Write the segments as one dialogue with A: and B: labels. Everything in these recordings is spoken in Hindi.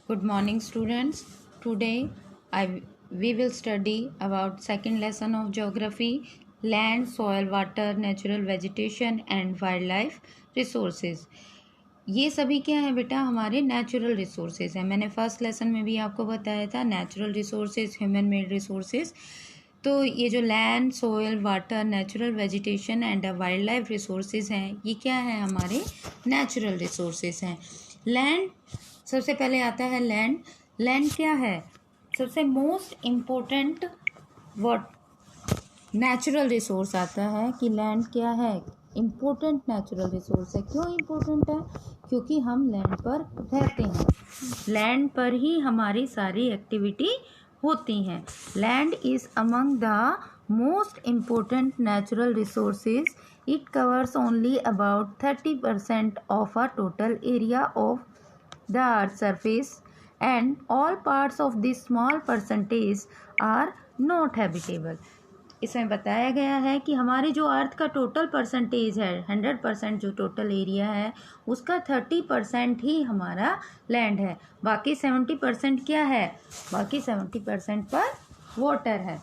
A: Good morning, students. Today we will study about second lesson of geography, land, soil, water, natural vegetation and wildlife resources. ये सभी क्या है बेटा, हमारे नेचुरल रिसोर्सेज हैं. मैंने फर्स्ट लेसन में भी आपको बताया था natural resources, human made resources. तो ये जो land, soil, water, natural vegetation and wild life resources हैं, ये क्या है, हमारे नेचुरल रिसोर्सेज हैं. लैंड सबसे पहले आता है. लैंड क्या है, सबसे मोस्ट इम्पोर्टेंट नेचुरल रिसोर्स आता है कि लैंड क्या है, इम्पोर्टेंट नेचुरल रिसोर्स है. क्यों इम्पोर्टेंट है? क्योंकि हम लैंड पर रहते हैं, लैंड पर ही हमारी सारी एक्टिविटी होती हैं. Land is among the most important natural resources. It covers only about 30% of a total area of the earth's surface and all parts of this small percentage are not habitable. इसमें बताया गया है कि हमारे जो अर्थ का टोटल परसेंटेज है, 100% जो टोटल एरिया है, उसका 30% ही हमारा लैंड है. बाकी 70% क्या है, बाकी 70% पर वाटर है.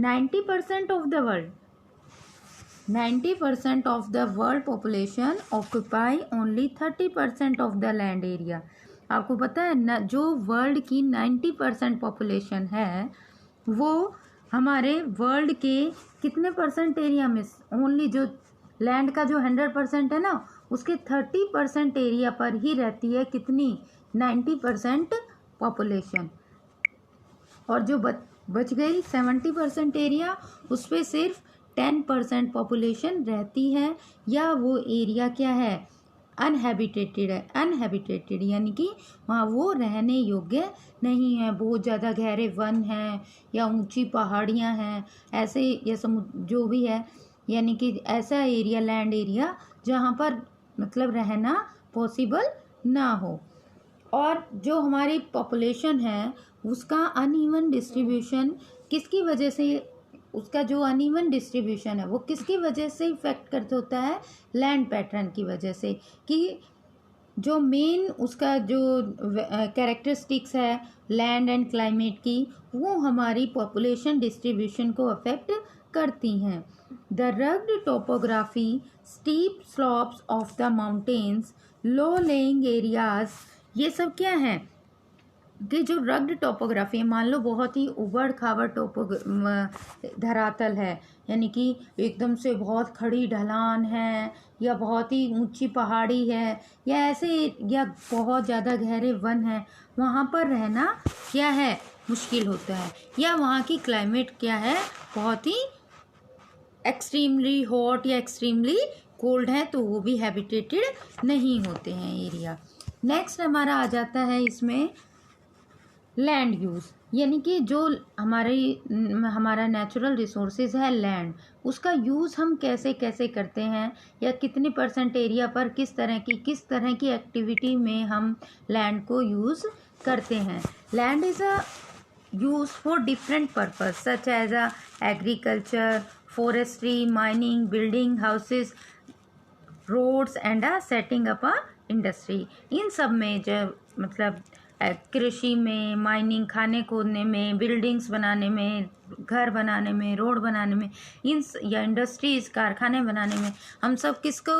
A: 90% of the world 90% of the world population occupy only 30% of the land area. आपको पता है ना, जो वर्ल्ड की 90% पॉपुलेशन है वो हमारे वर्ल्ड के कितने परसेंट एरिया में, ओनली जो लैंड का जो 100% है ना, उसके 30% एरिया पर ही रहती है. कितनी, 90% पॉपुलेशन. और जो बच गई 70% एरिया, उस पर सिर्फ 10% पॉपुलेशन रहती है, या वो एरिया क्या है, अनहैबिटेटेड है. अनहैबिटेटेड यानी कि वहाँ वो रहने योग्य नहीं है. बहुत ज़्यादा गहरे वन हैं या ऊंची पहाड़ियाँ हैं, ऐसे या समुद्र जो भी है, यानी कि ऐसा एरिया, लैंड एरिया जहाँ पर मतलब रहना पॉसिबल ना हो. और जो हमारी पॉपुलेशन है उसका अनइवन डिस्ट्रीब्यूशन किसकी वजह से, उसका जो अनइवन डिस्ट्रीब्यूशन है वो किसकी वजह से इफेक्ट करता होता है, लैंड पैटर्न की वजह से. कि जो मेन उसका जो कैरेक्टरिस्टिक्स है लैंड एंड क्लाइमेट की, वो हमारी पॉपुलेशन डिस्ट्रीब्यूशन को अफेक्ट करती हैं. The rugged topography, steep slopes of the mountains, low laying areas, ये सब क्या है कि जो रग्ड टोपोग्राफी है, मान लो बहुत ही उबड़ खाबड़ धरातल है, यानी कि एकदम से बहुत खड़ी ढलान है, या बहुत ही ऊंची पहाड़ी है, या ऐसे, या बहुत ज़्यादा गहरे वन है, वहाँ पर रहना क्या है, मुश्किल होता है. या वहाँ की क्लाइमेट क्या है, बहुत ही एक्सट्रीमली हॉट या एक्सट्रीमली कोल्ड है, तो वो भी हैबिटेटेड नहीं होते हैं एरिया. नेक्स्ट हमारा आ जाता है इसमें लैंड यूज़, यानी कि जो हमारा नेचुरल रिसोर्सेज है लैंड, उसका यूज़ हम कैसे कैसे करते हैं, या कितने परसेंट एरिया पर किस तरह की एक्टिविटी में हम लैंड को यूज़ करते हैं. Land is a use for different purpose such as a agriculture, forestry, mining, building houses, roads and setting up a industry. इन सब में जो मतलब कृषि में, माइनिंग, खाने खोदने में, बिल्डिंग्स बनाने में, घर बनाने में, रोड बनाने में, इन या इंडस्ट्रीज, कारखाने बनाने में हम सब किसको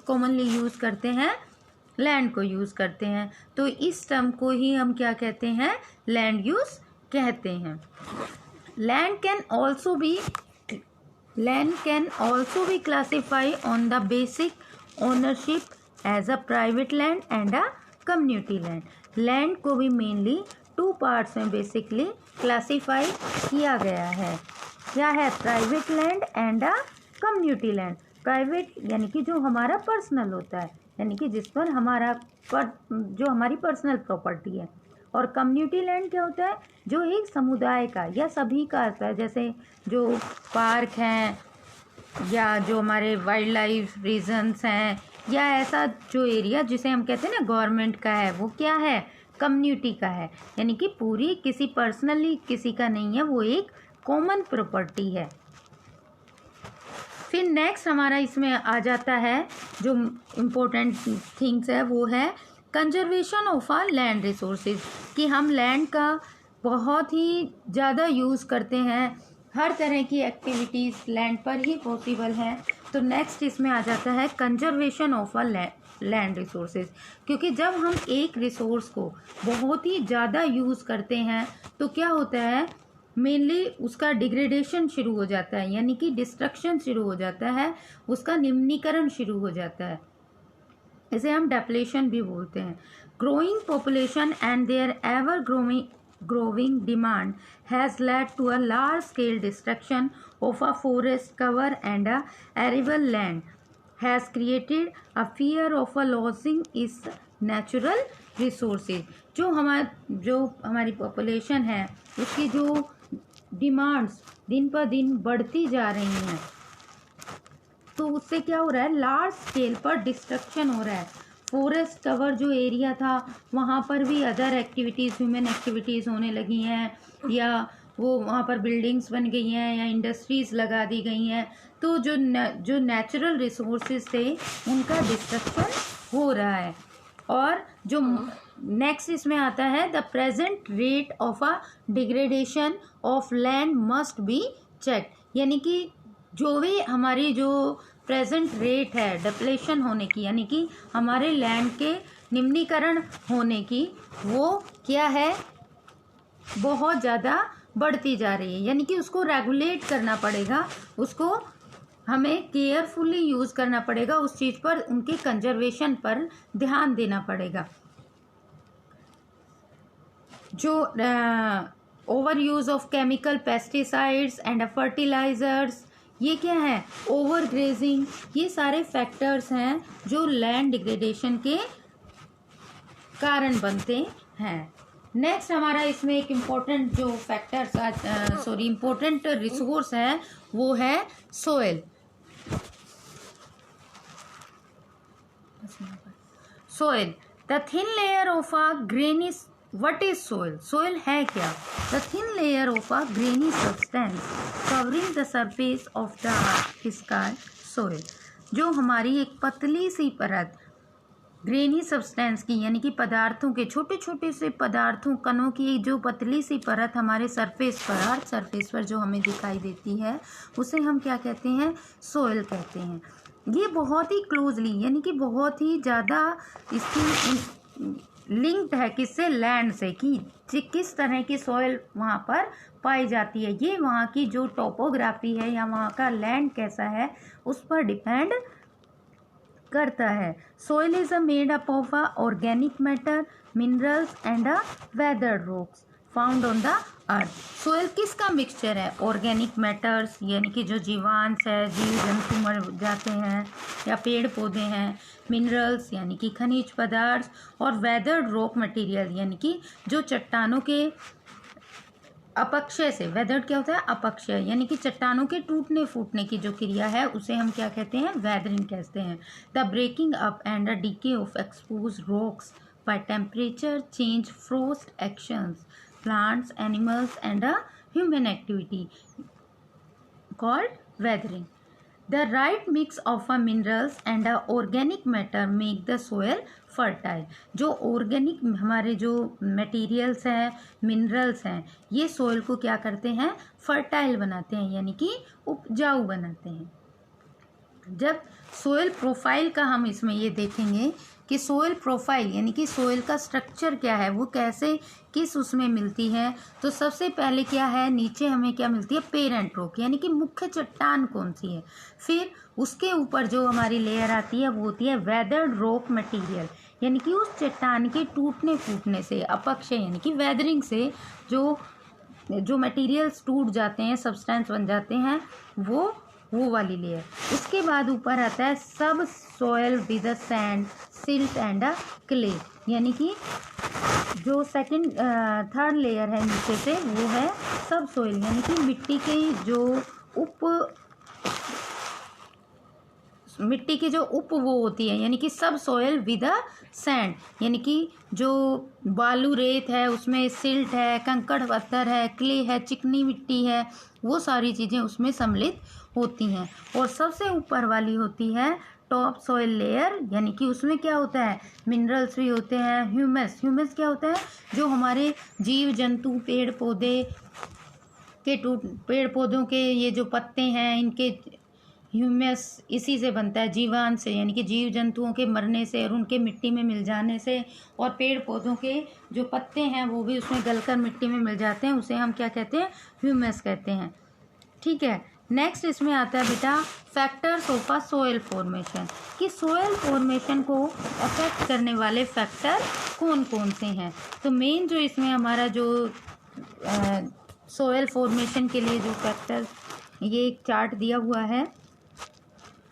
A: कॉमनली यूज़ करते हैं, लैंड को यूज़ करते हैं. तो इस टर्म को ही हम क्या कहते हैं, लैंड यूज़ कहते हैं. Land can also be classify on the basic ownership as a private land and a community land. Land को भी मेनली 2 पार्ट्स में बेसिकली क्लासिफाई किया गया है. क्या है, private land and a community land. Private यानी कि जो हमारा पर्सनल होता है, यानी कि जिस पर जो हमारी पर्सनल प्रॉपर्टी है. और कम्युनिटी लैंड क्या होता है, जो एक समुदाय का या सभी का होता है, जैसे जो पार्क हैं, या जो हमारे वाइल्ड लाइफ रीजन्स हैं, या ऐसा जो एरिया जिसे हम कहते हैं ना गवर्नमेंट का है, वो क्या है, कम्युनिटी का है. यानी कि पूरी किसी पर्सनली किसी का नहीं है, वो एक कॉमन प्रॉपर्टी है. फिर नेक्स्ट हमारा इसमें आ जाता है जो इम्पोर्टेंट थिंग्स है वो है conservation of our land resources, कि हम लैंड का बहुत ही ज़्यादा यूज़ करते हैं, हर तरह की एक्टिविटीज़ लैंड पर ही पॉसिबल है। तो नेक्स्ट इसमें आ जाता है conservation of our land resources, क्योंकि जब हम एक रिसोर्स को बहुत ही ज़्यादा यूज़ करते हैं तो क्या होता है, मेनली उसका डिग्रेडेशन शुरू हो जाता है, यानी कि डिस्ट्रक्शन शुरू हो जाता है, उसका निम्नीकरण शुरू हो जाता है, इसे हम डेप्लेशन भी बोलते हैं। Growing population and their ever growing demand has led to a large scale destruction of a forest cover and a arable land, has created a fear of a losing its natural resources। जो हमारी पॉपुलेशन है उसकी जो डिमांड्स दिन पर दिन बढ़ती जा रही हैं, तो उससे क्या हो रहा है, लार्ज स्केल पर डिस्ट्रक्शन हो रहा है। फॉरेस्ट कवर जो एरिया था वहाँ पर भी अदर एक्टिविटीज़, ह्यूमन एक्टिविटीज़ होने लगी हैं, या वो वहाँ पर बिल्डिंग्स बन गई हैं या इंडस्ट्रीज़ लगा दी गई हैं, तो जो नेचुरल रिसोर्सेज थे उनका डिस्ट्रक्शन हो रहा है। और जो नेक्स्ट इसमें आता है the present rate of a degradation of land must be check, यानी कि जो भी हमारी जो प्रेजेंट रेट है डिप्लेशन होने की, यानी कि हमारे लैंड के निम्नीकरण होने की, वो क्या है, बहुत ज़्यादा बढ़ती जा रही है, यानी कि उसको रेगुलेट करना पड़ेगा, उसको हमें केयरफुली यूज़ करना पड़ेगा, उस चीज़ पर, उनके कंजर्वेशन पर ध्यान देना पड़ेगा। जो over use of chemical pesticides and fertilizers, ये क्या है, ओवर ग्रेजिंग, ये सारे फैक्टर्स हैं जो लैंड डिग्रेडेशन के कारण बनते हैं। नेक्स्ट हमारा इसमें एक इम्पोर्टेंट जो फैक्टर्स इम्पोर्टेंट रिसोर्स है वो है soil. Soil, the thin layer of a granny, what is soil? Soil है क्या? The thin layer of a granny substance covering the surface of the earth is called soil. जो हमारी एक पतली सी परत ग्रेनी सब्सटेंस की, यानी कि पदार्थों के छोटे छोटे से पदार्थों कणों की जो पतली सी परत हमारे सरफेस पर, अर्थ सरफेस पर जो हमें दिखाई देती है, उसे हम क्या कहते हैं, सोइल कहते हैं। ये बहुत ही क्लोजली, यानी कि बहुत ही ज़्यादा इसकी लिंक्ड है किससे, लैंड से, कि किस तरह की सॉइल वहाँ पर पाई जाती है, ये वहाँ की जो टोपोग्राफी है या वहाँ का लैंड कैसा है उस पर डिपेंड करता है। Soil is made up of a organic matter, minerals and a weathered rocks found on the earth. Soil किसका मिक्सचर है, ऑर्गेनिक मैटर्स, यानी कि जो जीवांश है, जीव जंतु मर जाते हैं या पेड़ पौधे हैं, मिनरल्स यानी कि खनिज पदार्थ, और वेदर्ड रॉक मटेरियल यानी कि जो चट्टानों के अपक्षय से, वेदर्ड क्या होता है, अपक्षय, यानी कि चट्टानों के टूटने फूटने की जो क्रिया है उसे हम क्या कहते हैं, वेदरिंग कहते हैं। The breaking up and the decay of expose rocks by temperature change, frost actions, plants, animals and a human activity called weathering. The right mix of a minerals and a organic matter make the soil fertile. जो organic हमारे जो materials हैं, minerals हैं, ये soil को क्या करते हैं, fertile बनाते हैं, यानी कि उपजाऊ बनाते हैं। जब सोइल प्रोफाइल का हम इसमें ये देखेंगे कि सोइल प्रोफाइल यानी कि सोइल का स्ट्रक्चर क्या है, वो कैसे किस उसमें मिलती है, तो सबसे पहले क्या है, नीचे हमें क्या मिलती है, पेरेंट रॉक, यानी कि मुख्य चट्टान कौन सी है। फिर उसके ऊपर जो हमारी लेयर आती है वो होती है वेदर्ड रॉक मटेरियल, यानी कि उस चट्टान के टूटने फूटने से, अपक्षय यानी कि वेदरिंग से जो मटेरियल्स टूट जाते हैं, सब्सटेंस बन जाते हैं, वो वाली लेयर। उसके बाद ऊपर आता है सब soil with a sand, silt and a clay, यानी कि जो सेकंड थर्ड लेयर है नीचे से वो है सब सोइल, यानी कि मिट्टी के जो मिट्टी की जो उप वो होती है, यानी कि सब सोयल विद अ सैंड, यानी कि जो बालू रेत है उसमें सिल्ट है, कंकड़ पत्थर है, क्ले है, चिकनी मिट्टी है, वो सारी चीज़ें उसमें सम्मिलित होती हैं। और सबसे ऊपर वाली होती है टॉप सॉइल लेयर, यानी कि उसमें क्या होता है, मिनरल्स भी होते हैं। ह्यूमस, ह्यूमस क्या होता है, जो हमारे जीव जंतु पेड़ पौधों के ये जो पत्ते हैं, इनके ह्यूमस इसी से बनता है, जीवांश से, यानी कि जीव जंतुओं के मरने से और उनके मिट्टी में मिल जाने से, और पेड़ पौधों के जो पत्ते हैं वो भी उसमें गलकर मिट्टी में मिल जाते हैं, उसे हम क्या कहते हैं, ह्यूमस कहते हैं। ठीक है, नेक्स्ट इसमें आता है बेटा factors of a soil formation, कि सोयल फॉर्मेशन को अफेक्ट करने वाले फैक्टर कौन कौन से हैं। तो मेन जो इसमें हमारा जो सोयल फॉर्मेशन के लिए जो फैक्टर, ये एक चार्ट दिया हुआ है।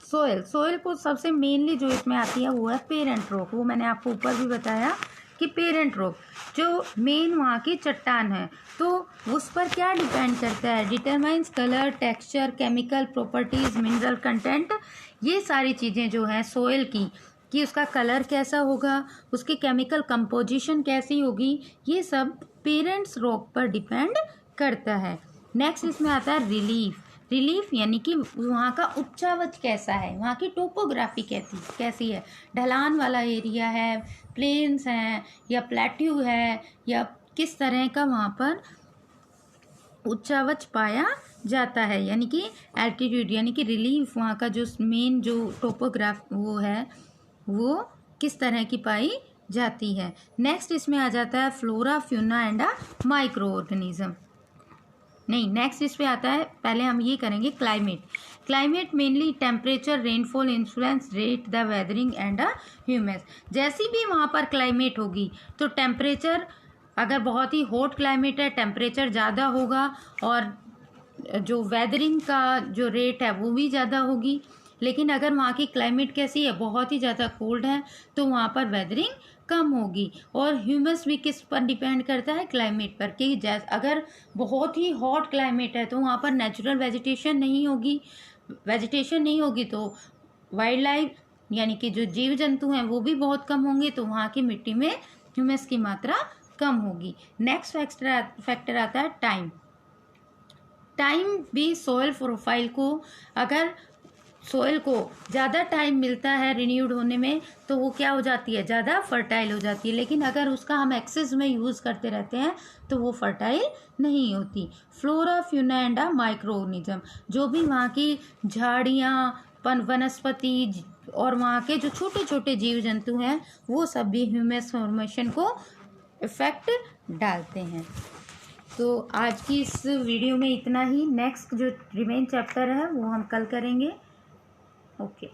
A: सोयल को सबसे मेनली जो इसमें आती है वो है पेरेंट रॉक, वो मैंने आपको ऊपर भी बताया कि पेरेंट रॉक जो मेन वहाँ की चट्टान है, तो उस पर क्या डिपेंड करता है, determines colour, texture, chemical properties, mineral content, ये सारी चीज़ें जो हैं सोयल की, कि उसका कलर कैसा होगा, उसकी केमिकल कंपोजिशन कैसी होगी, ये सब पेरेंट्स रॉक पर डिपेंड करता है। नेक्स्ट इसमें आता है रिलीफ, यानी कि वहाँ का उच्चावच कैसा है, वहाँ की टोपोग्राफी कैसी है, ढलान वाला एरिया है, प्लेन्स हैं या प्लेट्यू है, या किस तरह का वहाँ पर उच्चावच पाया जाता है, यानी कि एल्टीट्यूड, यानी कि रिलीफ वहाँ का जो मेन जो टोपोग्राफ वो है वो किस तरह की पाई जाती है। नेक्स्ट इसमें आ जाता है flora, fauna and micro organism. नहीं, नेक्स्ट इस पे आता है, पहले हम ये करेंगे climate mainly temperature, rainfall, influence rate the weathering and humus. जैसी भी वहाँ पर क्लाइमेट होगी तो टेम्परेचर, अगर बहुत ही हॉट क्लाइमेट है टेम्परेचर ज़्यादा होगा, और जो वेदरिंग का जो रेट है वो भी ज़्यादा होगी। लेकिन अगर वहाँ की क्लाइमेट कैसी है, बहुत ही ज़्यादा कोल्ड है, तो वहाँ पर वेदरिंग कम होगी। और ह्यूमस भी किस पर डिपेंड करता है, क्लाइमेट पर, कि अगर बहुत ही हॉट क्लाइमेट है तो वहाँ पर नेचुरल वेजिटेशन नहीं होगी तो वाइल्ड लाइफ, यानी कि जो जीव जंतु हैं वो भी बहुत कम होंगे, तो वहाँ की मिट्टी में ह्यूमस की मात्रा कम होगी। नेक्स्ट फैक्टर आता है टाइम भी सोयल प्रोफाइल को, अगर सोयल को ज़्यादा टाइम मिलता है रिन्यूड होने में तो वो क्या हो जाती है, ज़्यादा फर्टाइल हो जाती है, लेकिन अगर उसका हम एक्सेस में यूज़ करते रहते हैं तो वो फर्टाइल नहीं होती। Flora, fauna and micro organism, जो भी वहाँ की झाड़ियाँ, वनस्पति और वहाँ के जो छोटे छोटे जीव जंतु हैं वो सब भी ह्यूमस फॉर्मेशन को इफेक्ट डालते हैं। तो आज की इस वीडियो में इतना ही। नेक्स्ट जो रिमेन चैप्टर है वो हम कल करेंगे। ओके।